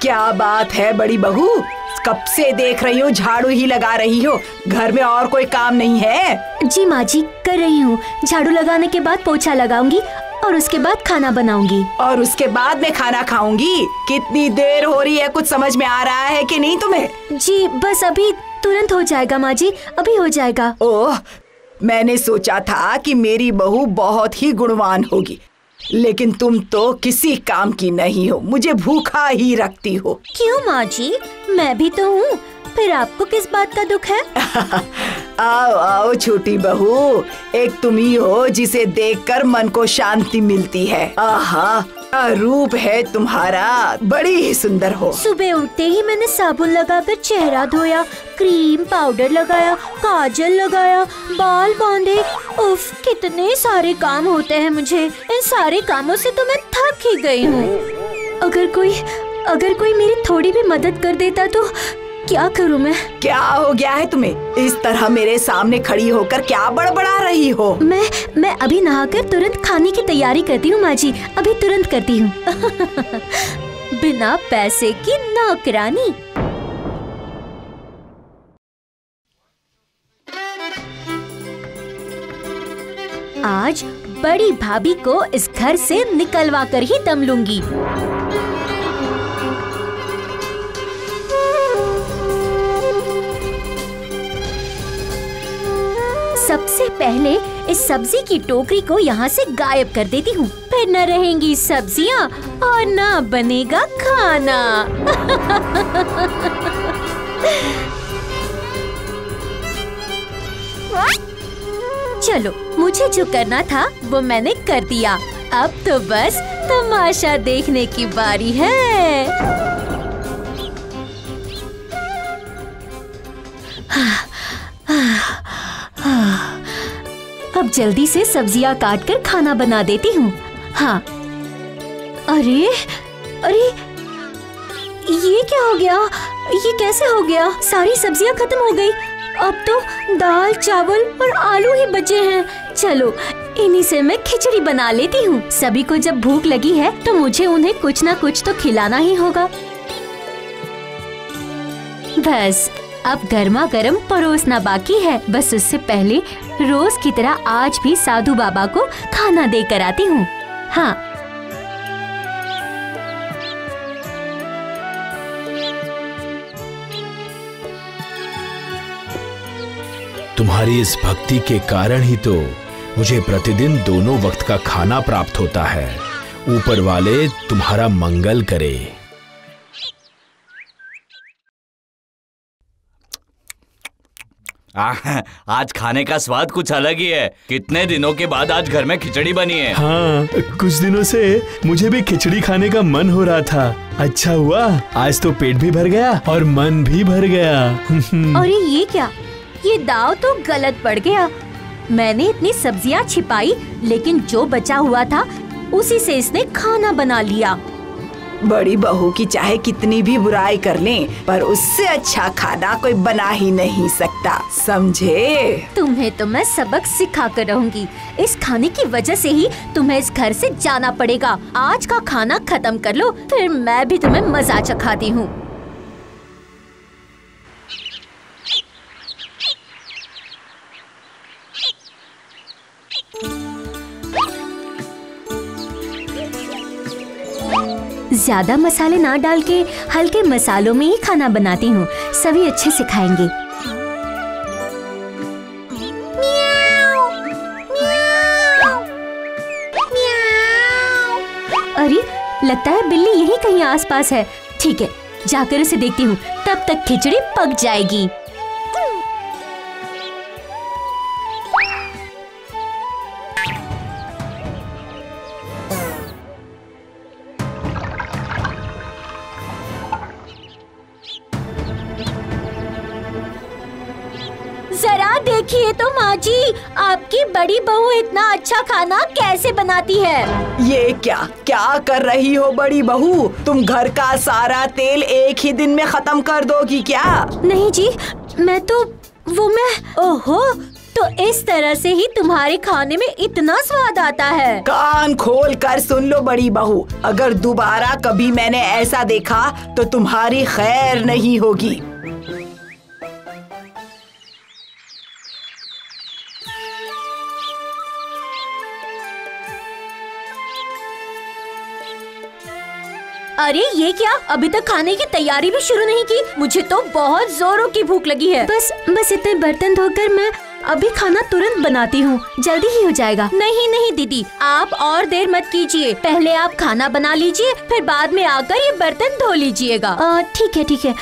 क्या बात है बड़ी बहू, कब से देख रही हूँ झाड़ू ही लगा रही हो, घर में और कोई काम नहीं है? जी माँ जी, कर रही हूँ। झाड़ू लगाने के बाद पोछा लगाऊंगी और उसके बाद खाना बनाऊंगी। और उसके बाद मैं खाना खाऊंगी। कितनी देर हो रही है, कुछ समझ में आ रहा है कि नहीं तुम्हें? जी बस अभी तुरंत हो जाएगा माँ जी, अभी हो जाएगा। ओह, मैंने सोचा था कि मेरी बहू बहुत ही गुणवान होगी, लेकिन तुम तो किसी काम की नहीं हो, मुझे भूखा ही रखती हो। क्यों माँ जी, मैं भी तो हूँ, फिर आपको किस बात का दुख है? आओ आओ छोटी बहू, एक तुम ही हो जिसे देखकर मन को शांति मिलती है। आहा, क्या रूप है तुम्हारा, बड़ी ही सुंदर हो। सुबह उठते ही मैंने साबुन लगाकर चेहरा धोया, क्रीम पाउडर लगाया, काजल लगाया, बाल बांधे। उफ, कितने सारे काम होते हैं मुझे। इन सारे कामों से तो मैं थक ही गई हूँ। अगर कोई मेरी थोड़ी भी मदद कर देता तो क्या करूँ मैं? क्या हो गया है तुम्हें? इस तरह मेरे सामने खड़ी होकर क्या बड़बड़ा रही हो? मैं अभी नहाकर तुरंत खाने की तैयारी करती हूँ माँ जी, अभी तुरंत करती हूँ। बिना पैसे की नौकरानी। आज बड़ी भाभी को इस घर से निकलवा कर ही दम लूंगी। सबसे पहले इस सब्जी की टोकरी को यहाँ से गायब कर देती हूँ, फिर न रहेंगी सब्जियाँ और न बनेगा खाना। चलो, मुझे जो करना था वो मैंने कर दिया, अब तो बस तमाशा देखने की बारी है। अब जल्दी से सब्जियां काटकर खाना बना देती हूँ। हाँ, अरे ये क्या हो गया? ये कैसे हो गया? सारी सब्जियां खत्म हो गई। अब तो दाल चावल और आलू ही बचे हैं। चलो, इन्हीं से मैं खिचड़ी बना लेती हूँ। सभी को जब भूख लगी है तो मुझे उन्हें कुछ ना कुछ तो खिलाना ही होगा। बस अब गर्मा गर्म परोसना बाकी है। बस उससे पहले रोज की तरह आज भी साधु बाबा को खाना देकर आती हूँ। हाँ, तुम्हारी इस भक्ति के कारण ही तो मुझे प्रतिदिन 2 वक्त का खाना प्राप्त होता है। ऊपर वाले तुम्हारा मंगल करे। आज खाने का स्वाद कुछ अलग ही है। कितने दिनों के बाद आज घर में खिचड़ी बनी है। हाँ, कुछ दिनों से मुझे भी खिचड़ी खाने का मन हो रहा था। अच्छा हुआ, आज तो पेट भी भर गया और मन भी भर गया। अरे ये क्या? ये दाव तो गलत पड़ गया। मैंने इतनी सब्जियां छिपाई, लेकिन जो बचा हुआ था उसी से इसने खाना बना लिया। बड़ी बहू की चाहे कितनी भी बुराई कर लें, पर उससे अच्छा खाना कोई बना ही नहीं सकता, समझे? तुम्हें तो मैं सबक सिखा कर रहूंगी। इस खाने की वजह से ही तुम्हें इस घर से जाना पड़ेगा। आज का खाना खत्म कर लो, फिर मैं भी तुम्हें मजा चखाती हूँ। ज्यादा मसाले ना डाल के हल्के मसालों में ही खाना बनाती हूँ, सभी अच्छे से खाएंगे। अरे, लगता है बिल्ली यहीं कहीं आसपास है। ठीक है, जाकर उसे देखती हूँ, तब तक खिचड़ी पक जाएगी। जरा देखिए तो माँ जी, आपकी बड़ी बहू इतना अच्छा खाना कैसे बनाती है। ये क्या कर रही हो बड़ी बहू? तुम घर का सारा तेल एक ही दिन में खत्म कर दोगी क्या? नहीं जी, मैं ओहो, तो इस तरह से ही तुम्हारे खाने में इतना स्वाद आता है। कान खोल कर सुन लो बड़ी बहू, अगर दोबारा कभी मैंने ऐसा देखा तो तुम्हारी खैर नहीं होगी। अरे ये क्या, अभी तक खाने की तैयारी भी शुरू नहीं की। मुझे तो बहुत जोरों की भूख लगी है। बस इतने बर्तन धोकर मैं अभी खाना तुरंत बनाती हूँ, जल्दी ही हो जाएगा। नहीं दीदी, आप और देर मत कीजिए, पहले आप खाना बना लीजिए, फिर बाद में आकर ये बर्तन धो लीजिएगा। ठीक है,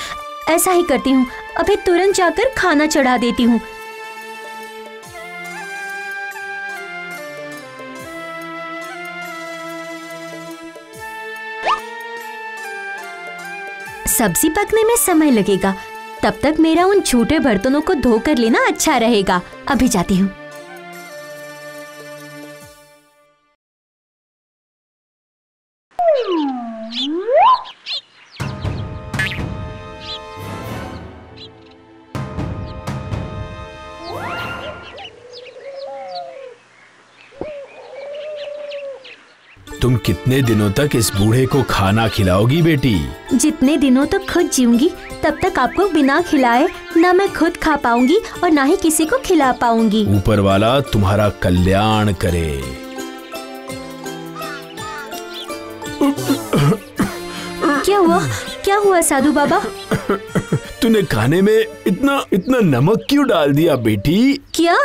ऐसा ही करती हूँ। अभी तुरंत जाकर खाना चढ़ा देती हूँ। सब्जी पकने में समय लगेगा, तब तक मेरा उन छोटे बर्तनों को धो कर लेना अच्छा रहेगा। अभी जाती हूँ। तुम कितने दिनों तक इस बूढ़े को खाना खिलाओगी बेटी? जितने दिनों तक खुद जीऊंगी तब तक आपको बिना खिलाए ना मैं खुद खा पाऊंगी और ना ही किसी को खिला पाऊंगी। ऊपर वाला तुम्हारा कल्याण करे। क्या हुआ साधु बाबा? तूने खाने में इतना नमक क्यों डाल दिया बेटी? क्या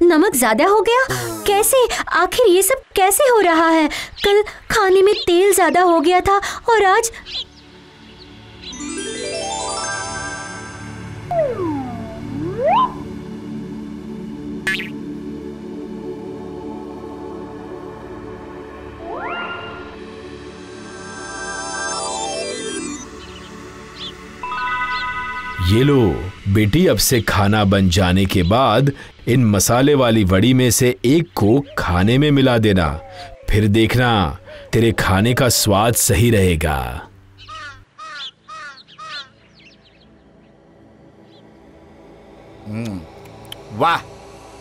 नमक ज्यादा हो गया? कैसे? आखिर ये सब कैसे हो रहा है? कल खाने में तेल ज्यादा हो गया था और आज ये लो बेटी, अब से खाना बन जाने के बाद इन मसाले वाली वड़ी में से एक को खाने में मिला देना, फिर देखना तेरे खाने का स्वाद सही रहेगा। वाह,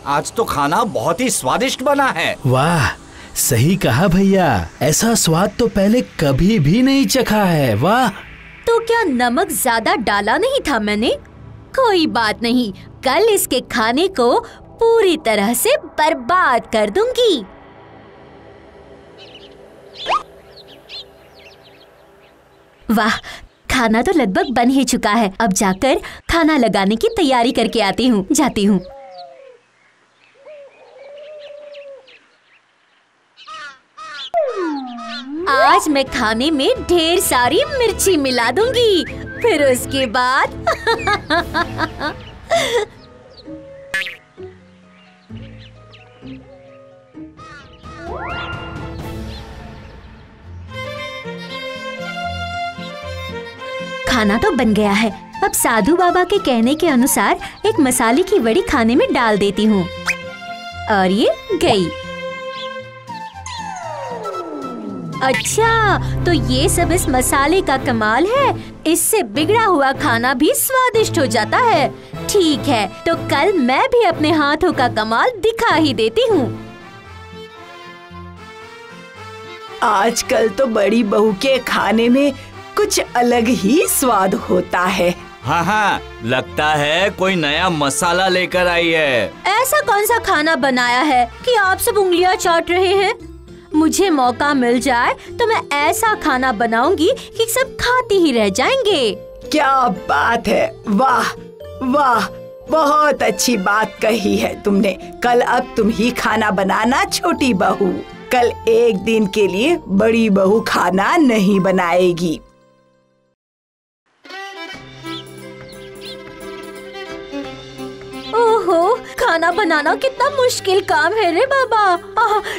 आज तो खाना बहुत ही स्वादिष्ट बना है। वाह, सही कहा भैया, ऐसा स्वाद तो पहले कभी भी नहीं चखा है। वाह। तो क्या नमक ज्यादा डाला नहीं था मैंने? कोई बात नहीं, कल इसके खाने को पूरी तरह से बर्बाद कर दूंगी। वाह, खाना तो लगभग बन ही चुका है। अब जाकर खाना लगाने की तैयारी करके आती हूँ। जाती हूँ। आज मैं खाने में ढेर सारी मिर्ची मिला दूंगी, फिर उसके बाद खाना तो बन गया है। अब साधु बाबा के कहने के अनुसार एक मसाले की वड़ी खाने में डाल देती हूँ और ये गई। अच्छा, तो ये सब इस मसाले का कमाल है। इससे बिगड़ा हुआ खाना भी स्वादिष्ट हो जाता है। ठीक है, तो कल मैं भी अपने हाथों का कमाल दिखा ही देती हूँ। आजकल तो बड़ी बहू के खाने में कुछ अलग ही स्वाद होता है। हाँ, लगता है कोई नया मसाला लेकर आई है। ऐसा कौन सा खाना बनाया है कि आप सब उंगलियां चाट रहे हैं? मुझे मौका मिल जाए तो मैं ऐसा खाना बनाऊंगी कि सब खाते ही रह जाएंगे। क्या बात है, वाह वाह, बहुत अच्छी बात कही है तुमने। कल अब तुम ही खाना बनाना छोटी बहू। कल एक दिन के लिए बड़ी बहू खाना नहीं बनाएगी। ओहो, खाना बनाना कितना मुश्किल काम है रे बाबा।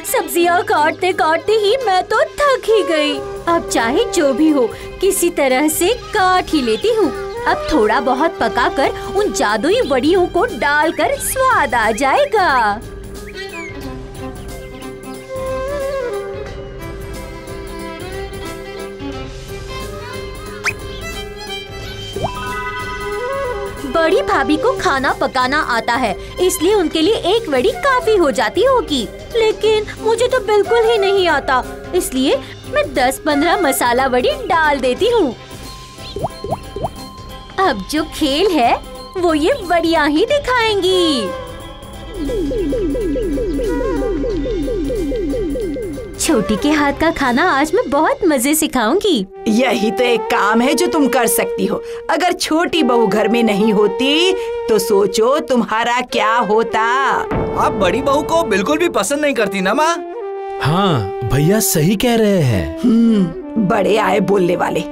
सब्जियां काटते काटते ही मैं तो थक ही गई। अब चाहे जो भी हो, किसी तरह से काट ही लेती हूँ। अब थोड़ा बहुत पकाकर उन जादुई वड़ियों को डालकर स्वाद आ जाएगा। बड़ी भाभी को खाना पकाना आता है, इसलिए उनके लिए एक वड़ी काफी हो जाती होगी। लेकिन मुझे तो बिल्कुल ही नहीं आता, इसलिए मैं 10-15 मसाला वड़ी डाल देती हूँ। अब जो खेल है वो ये वड़ियाँ ही दिखाएंगी। छोटी के हाथ का खाना आज मैं बहुत मजे से खाऊंगी। यही तो एक काम है जो तुम कर सकती हो। अगर छोटी बहू घर में नहीं होती तो सोचो तुम्हारा क्या होता। आप बड़ी बहू को बिल्कुल भी पसंद नहीं करती ना माँ? हाँ भैया सही कह रहे हैं। बड़े आए बोलने वाले।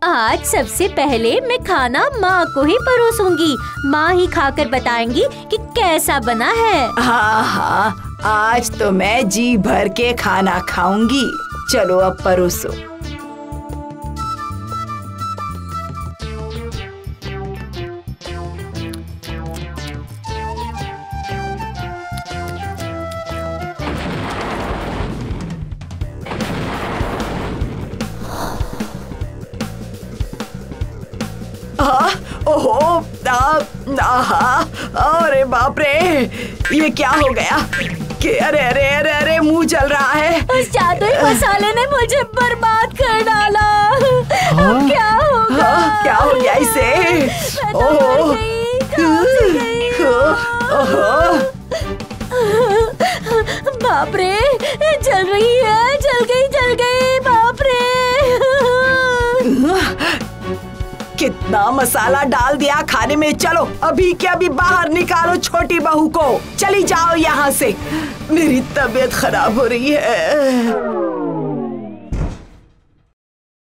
आज सबसे पहले मैं खाना माँ को ही परोसूंगी। माँ ही खाकर बताएंगी कि कैसा बना है। हाँ हाँ, आज तो मैं जी भर के खाना खाऊंगी। चलो अब परोसो। ओहो, अरे बाप रे, ये क्या हो गया? कि अरे अरे अरे अरे मुंह जल रहा है। उस जादुई मसाले ने मुझे बर्बाद कर डाला। अब क्या होगा? क्या हो गया इसे? मैं तो मर गई, कहाँ से गई? ओहो, बाप रे, जल रही है, जल गई, बाप रे। कितना मसाला डाल दिया खाने में। चलो अभी के अभी बाहर निकालो छोटी बहू को। चली जाओ यहाँ से, मेरी तबीयत खराब हो रही है।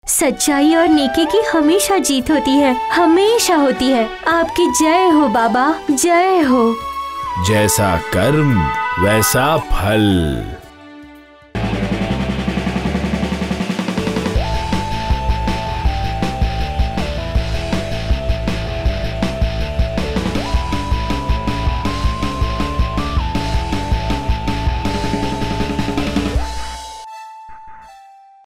सच्चाई और नेकी की हमेशा जीत होती है, हमेशा होती है। आपकी जय हो बाबा, जय हो। जैसा कर्म वैसा फल।